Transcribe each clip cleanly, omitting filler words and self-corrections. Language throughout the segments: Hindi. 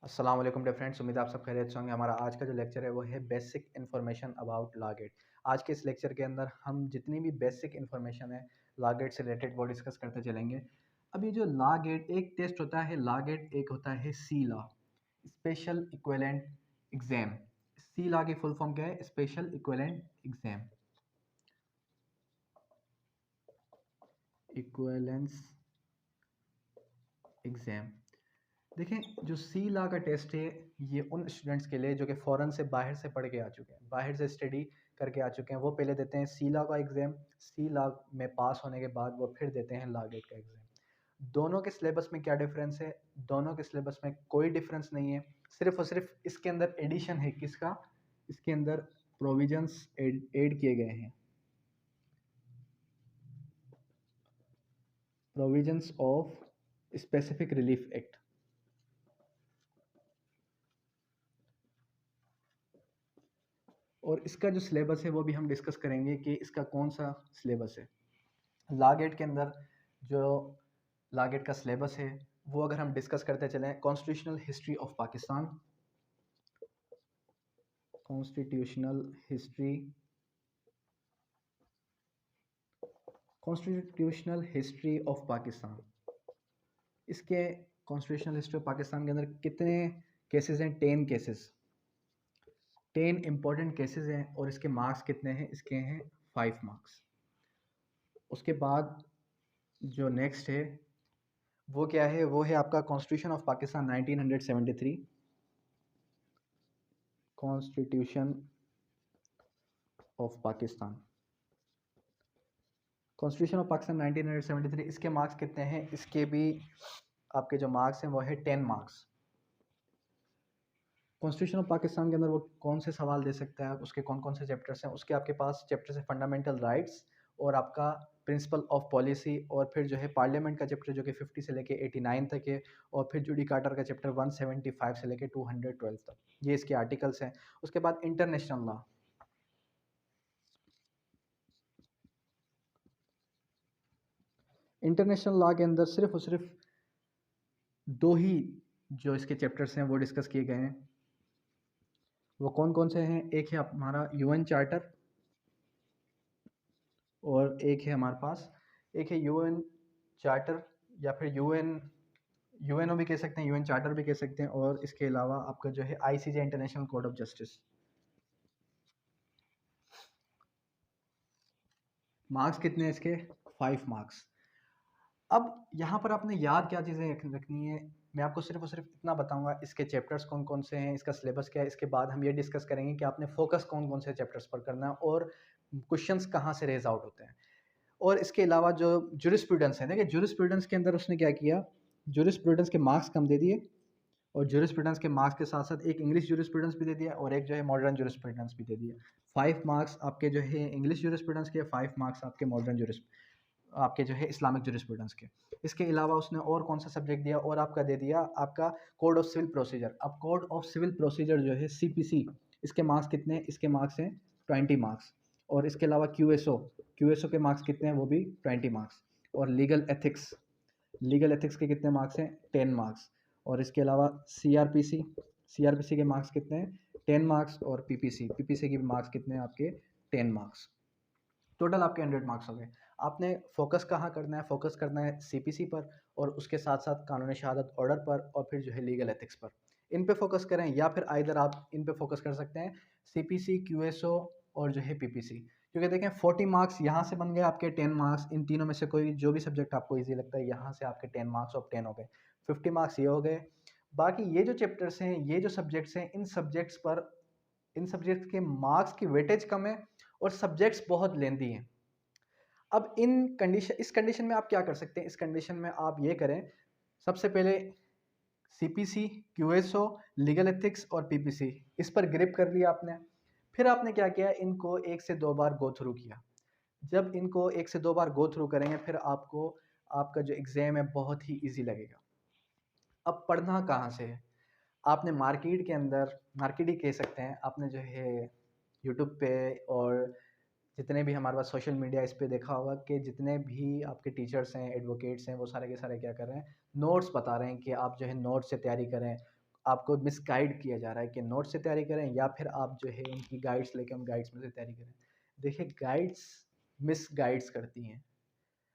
अस्सलाम वालेकुम डियर फ्रेंड्स, उम्मीद है आप सब खैरियत से होंगे। हमारा आज का जो लेक्चर है वो है basic information about law gate. आज के इस लेक्चर के अंदर हम जितनी भी बेसिक इन्फॉर्मेशन है लॉ गेट से रिलेटेड वो डिस्कस करते चलेंगे। अब ये जो लॉ गेट एक टेस्ट होता है लॉ गेट, एक होता है सी लॉ, स्पेशल इक्विवेलेंट एग्जाम। सी लॉ की फुल फॉर्म क्या है? Special equivalent exam, equivalence exam. देखें, जो सी लॉ का टेस्ट है ये उन स्टूडेंट्स के लिए जो कि फ़ौरन से बाहर से पढ़ के आ चुके हैं, बाहर से स्टडी करके आ चुके हैं। वो पहले देते हैं सी लॉ का एग्ज़ाम, सी लॉ में पास होने के बाद वो फिर देते हैं लॉ गेट का एग्ज़ाम। दोनों के सिलेबस में क्या डिफरेंस है? दोनों के सिलेबस में कोई डिफरेंस नहीं है, सिर्फ और सिर्फ इसके अंदर एडिशन है। किसका? इसके अंदर प्रोविजंस ऐड किए गए हैं, provisions of specific relief act. और इसका जो सिलेबस है वो भी हम डिस्कस करेंगे कि इसका कौन सा सिलेबस है। लॉ गेट के अंदर जो लॉ गेट का सिलेबस है वो अगर हम डिस्कस करते चलें, constitutional history of Pakistan, constitutional history, constitutional history of Pakistan. इसके कॉन्स्टिट्यूशनल हिस्ट्री ऑफ पाकिस्तान के अंदर कितने केसेस हैं? 10 केसेस, 10 इंपॉर्टेंट केसेस हैं। और इसके मार्क्स कितने हैं? इसके हैं 5 मार्क्स। उसके बाद जो नेक्स्ट है वो क्या है? वो है आपका constitution of Pakistan 1973, constitution of Pakistan, constitution of Pakistan 1973। इसके मार्क्स कितने हैं? इसके भी आपके जो मार्क्स हैं वो है 10 मार्क्स। कॉन्स्टिट्यूशन ऑफ पाकिस्तान के अंदर वो कौन से सवाल दे सकता है, उसके कौन कौन से चैप्टर्स हैं? उसके आपके पास चैप्टर्स है फंडामेंटल राइट्स और आपका प्रिंसिपल ऑफ पॉलिसी, और फिर जो है पार्लियामेंट का चैप्टर जो कि 50 से लेके 89 तक है, और फिर जुडिकाटर का चैप्टर 175 से लेके 212 तक। ये इसके आर्टिकल्स हैं। उसके बाद इंटरनेशनल लॉ, इंटरनेशनल लॉ के अंदर सिर्फ और सिर्फ दो ही जो इसके चैप्टर्स हैं वो डिस्कस किए गए हैं। वो कौन कौन से हैं? एक है हमारा यूएन चार्टर, और एक है हमारे पास, एक है यूएन चार्टर या फिर यूएनओ भी कह सकते हैं, यूएन चार्टर भी कह सकते हैं। और इसके अलावा आपका जो है ICJ, international court of justice. Marks कितने हैं इसके? 5 मार्क्स। अब यहाँ पर आपने याद क्या चीज़ें रखनी है? मैं आपको सिर्फ और सिर्फ इतना बताऊंगा, इसके चैप्टर्स कौन कौन से हैं, इसका सिलेबस क्या है। इसके बाद हम ये डिस्कस करेंगे कि आपने फोकस कौन कौन से चैप्टर्स पर करना है और क्वेश्चंस कहाँ से रेज आउट होते हैं। और इसके अलावा जो जुरिस्प्रूडेंस है, देखिए जुरिस्प्रूडेंस के अंदर उसने क्या किया, जुरिस्प्रूडेंस के मार्क्स कम दे दिए, और जुरिस्प्रूडेंस के मार्क्स के साथ साथ एक इंग्लिश जुरिस्प्रूडेंस भी दे दिया और एक जो है मॉडर्न जुरिस्प्रूडेंस भी दे दिया। 5 मार्क्स आपके जो है इंग्लिश जुरिस्प्रूडेंस के, 5 मार्क्स आपके मॉडर्न आपके जो है इस्लामिक जुरिस्प्रूडेंस के। इसके अलावा उसने और कौन सा सब्जेक्ट दिया? और आपका दे दिया आपका कोड ऑफ सिविल प्रोसीजर। अब कोड ऑफ सिविल प्रोसीजर जो है सीपीसी, इसके मार्क्स कितने हैं? इसके मार्क्स हैं 20 मार्क्स। और इसके अलावा क्यूएसओ, क्यूएसओ के मार्क्स कितने हैं? वो भी 20 मार्क्स। और लीगल एथिक्स, लीगल एथिक्स के कितने मार्क्स हैं? 10 मार्क्स। और इसके अलावा सीआरपीसी, सीआरपीसी के मार्क्स कितने हैं? 10 मार्क्स। और पीपीसी, पीपीसी के मार्क्स कितने हैं आपके? 10 मार्क्स। टोटल आपके 100 मार्क्स हो गए। आपने फोकस कहाँ करना है? फोकस करना है सीपीसी पर, और उसके साथ साथ कानूनी शहादत ऑर्डर पर, और फिर जो है लीगल एथिक्स पर। इन पे फोकस करें, या फिर आइदर आप इन पे फोकस कर सकते हैं सीपीसी, क्यूएसओ और जो है पीपीसी। क्योंकि देखें 40 मार्क्स यहाँ से बन गए आपके 10 मार्क्स। इन तीनों में से कोई जो भी सब्जेक्ट आपको ईजी लगता है, यहाँ से आपके 10 मार्क्स और 10 हो गए, 50 मार्क्स ये हो गए। बाकी ये जो चैप्टर्स हैं, ये जो सब्जेक्ट्स हैं, इन सब्जेक्ट्स पर, इन सब्जेक्ट्स के मार्क्स की वेटेज कम है और सब्जेक्ट्स बहुत लेंदी हैं। अब इस कंडीशन में आप क्या कर सकते हैं? इस कंडीशन में आप ये करें, सबसे पहले सीपीसी, क्यूएसओ, लीगल एथिक्स और पीपीसी, इस पर ग्रिप कर लिया आपने। फिर आपने क्या किया? इनको 1 से 2 बार गो थ्रू किया। जब इनको 1 से 2 बार गो थ्रू करेंगे, फिर आपको आपका जो एग्ज़ाम है बहुत ही ईजी लगेगा। अब पढ़ना कहाँ से है? आपने मार्केट के अंदर, मार्केट ही कह सकते हैं, आपने जो है यूट्यूब पे और जितने भी हमारे पास सोशल मीडिया, इस पे देखा होगा कि जितने भी आपके टीचर्स हैं, एडवोकेट्स हैं, वो सारे के सारे क्या कर रहे हैं? नोट्स बता रहे हैं कि आप जो है नोट्स से तैयारी करें। आपको मिसगाइड किया जा रहा है कि नोट से तैयारी करें या फिर आप जो है उनकी गाइड्स लेके उन गाइड्स में से तैयारी करें। देखिए गाइड्स मिसगाइड्स करती हैं।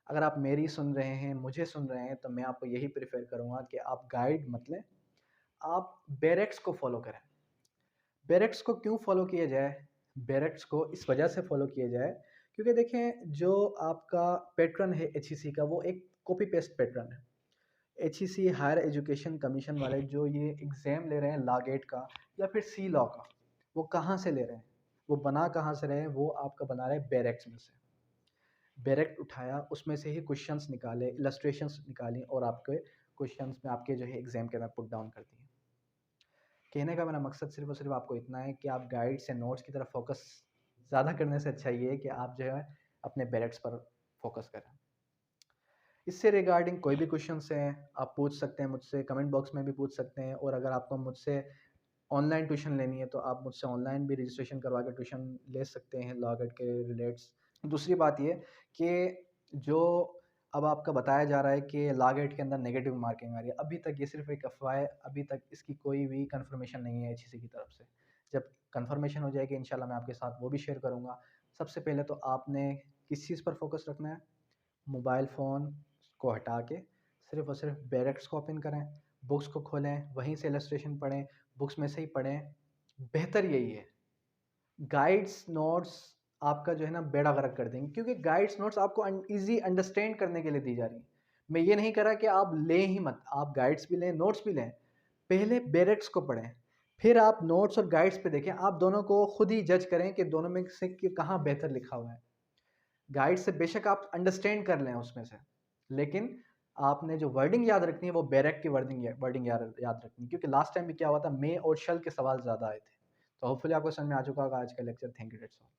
अगर आप मेरी सुन रहे हैं, मुझे सुन रहे हैं, तो मैं आपको यही प्रेफ़र करूँगा कि आप गाइड मत लें, आप डायरेक्ट्स को फ़ॉलो करें। डायरेक्ट्स को क्यों फ़ॉलो किया जाए? डायरेक्ट्स को इस वजह से फ़ॉलो किया जाए क्योंकि देखें जो आपका पैटर्न है एचईसी का वो एक कॉपी पेस्ट पैटर्न है। एचईसी हायर एजुकेशन कमीशन वाले जो ये एग्ज़ाम ले रहे हैं लॉ गेट का या फिर सी लॉ का, वो कहाँ से ले रहे हैं? वो बना कहाँ से रहे हैं? वो आपका बना रहे हैं डायरेक्ट्स में से। डायरेक्ट उठाया, उसमें से ही क्वेश्चंस निकाले, इलस्ट्रेशंस निकाली और आपके क्वेश्चंस में आपके जो है एग्ज़ाम के अंदर पुट डाउन कर दिए। कहने का मेरा मकसद सिर्फ़ और सिर्फ़ आपको इतना है कि आप गाइड्स या नोट्स की तरफ फ़ोकस ज़्यादा करने से अच्छा ये है कि आप जो है अपने डायरेक्ट्स पर फ़ोकस करें। इससे रिगार्डिंग कोई भी क्वेश्चंस हैं, आप पूछ सकते हैं मुझसे, कमेंट बॉक्स में भी पूछ सकते हैं और अगर आपको मुझसे ऑनलाइन ट्यूशन लेनी है, तो आप मुझसे ऑनलाइन भी रजिस्ट्रेशन करवा के ट्यूशन ले सकते हैं लॉ गेट के रिलेट्स। दूसरी बात ये कि जो अब आपका बताया जा रहा है कि लॉ गेट के अंदर नेगेटिव मार्किंग आ रही है, अभी तक ये सिर्फ़ एक अफ़वाह है, अभी तक इसकी कोई भी कन्फर्मेशन नहीं है एचईसी की तरफ से। जब कन्फर्मेशन हो जाएगी इंशाल्लाह मैं आपके साथ वो भी शेयर करूँगा। सबसे पहले तो आपने किस चीज़ पर फ़ोकस रखना है? मोबाइल फ़ोन को हटा के सिर्फ़ और सिर्फ़ डायरेक्ट्स को ओपन करें, बुक्स को खोलें, वहीं से इलस्ट्रेशन पढ़ें, बुक्स में से ही पढ़ें। बेहतर यही है। गाइड्स नोट्स आपका जो है ना बेड़ा गर्क कर देंगे क्योंकि गाइड्स नोट्स आपको ईज़ी अंडरस्टैंड करने के लिए दी जा रही हैं। मैं ये नहीं कह रहा कि आप लें ही मत, आप गाइड्स भी लें, नोट्स भी लें। पहले डायरेक्ट्स को पढ़ें, फिर आप नोट्स और गाइड्स पे देखें। आप दोनों को खुद ही जज करें कि दोनों में से कि कहाँ बेहतर लिखा हुआ है। गाइड से बेशक आप अंडरस्टैंड कर लें उसमें से, लेकिन आपने जो वर्डिंग याद रखनी है वो बैरक की वर्डिंग याद रखनी है क्योंकि लास्ट टाइम भी क्या हुआ था, मे और शल के सवाल ज़्यादा आए थे। तो होपफुली आपको समझ में आ चुका होगा आज का lecture. Thank you, that's all.